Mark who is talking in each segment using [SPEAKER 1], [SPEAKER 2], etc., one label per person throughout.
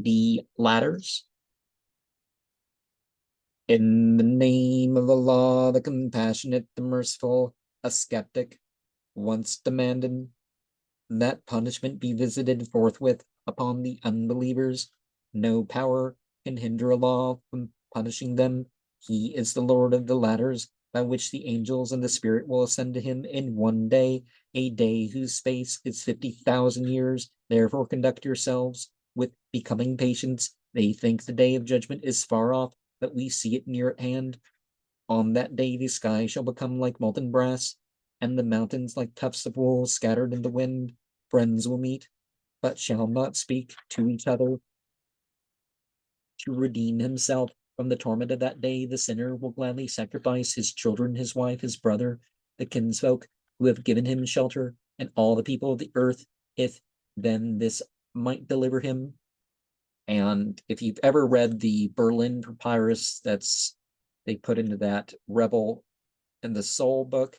[SPEAKER 1] the ladders. In the name of Allah, the compassionate, the merciful, a skeptic once demanded that punishment be visited forthwith upon the unbelievers. No power can hinder Allah from punishing them. He is the Lord of the ladders, by which the angels and the spirit will ascend to him in one day, a day whose space is 50,000 years. Therefore conduct yourselves with becoming patience. They think the day of judgment is far off, but we see it near at hand. On that day the sky shall become like molten brass, and the mountains like tufts of wool scattered in the wind. Friends will meet, but shall not speak to each other. To redeem himself from the torment of that day, the sinner will gladly sacrifice his children, his wife, his brother, the kinsfolk who have given him shelter, and all the people of the earth, if then this might deliver him. And if you've ever read the Berlin Papyrus they put into that Rebel and the Soul book,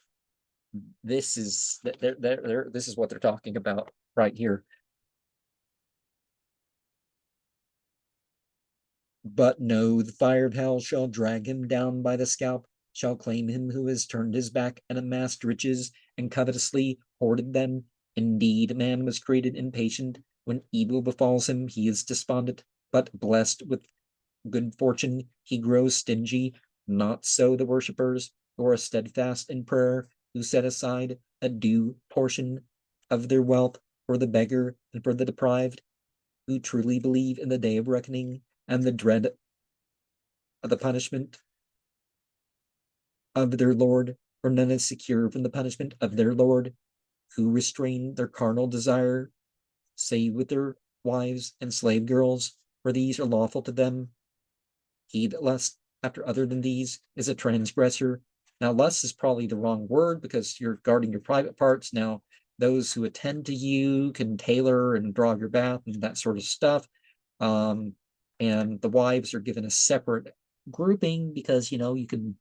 [SPEAKER 1] this is this is what they're talking about right here. But no, the fire of hell shall drag him down by the scalp, shall claim him who has turned his back and amassed riches and covetously hoarded them. Indeed, man was created impatient. When evil befalls him, he is despondent, but blessed with good fortune, he grows stingy. Not so the worshippers who are steadfast in prayer, who set aside a due portion of their wealth for the beggar and for the deprived, who truly believe in the day of reckoning and the dread of the punishment of their Lord, for none is secure from the punishment of their Lord, who restrain their carnal desire, save with their wives and slave girls, for these are lawful to them. He that lusts after other than these is a transgressor. Now, lust is probably the wrong word because you're guarding your private parts. Now, those who attend to you can tailor and draw your bath and that sort of stuff. And the wives are given a separate grouping because, you can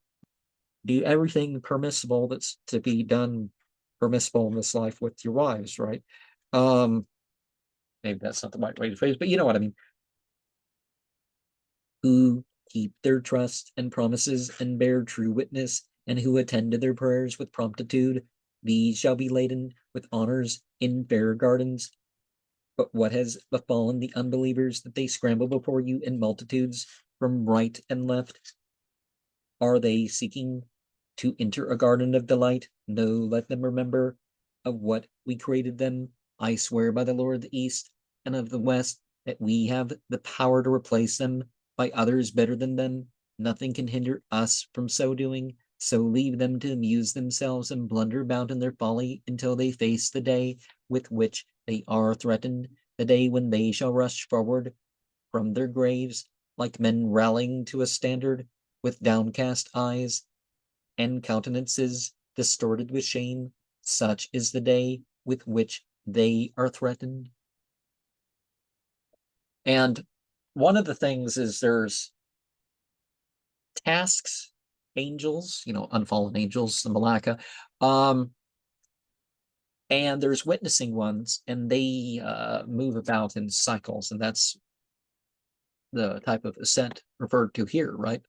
[SPEAKER 1] do everything permissible that's to be done permissible in this life with your wives, right? Maybe that's not the right way to phrase, but you know what I mean. Who keep their trust and promises and bear true witness, and who attend to their prayers with promptitude, these shall be laden with honors in fair gardens. But what has befallen the unbelievers that they scramble before you in multitudes from right and left? Are they seeking to enter a garden of delight? No, let them remember of what we created them. I swear by the Lord of the East and of the West that we have the power to replace them by others better than them. Nothing can hinder us from so doing. So leave them to amuse themselves and blunder about in their folly until they face the day with which they are threatened, the day when they shall rush forward from their graves like men rallying to a standard, with downcast eyes and countenances distorted with shame. Such is the day with which they are threatened. And one of the things is there's tasks, angels, unfallen angels, the Malaka, and there's witnessing ones, and they move about in cycles, and that's the type of ascent referred to here, right?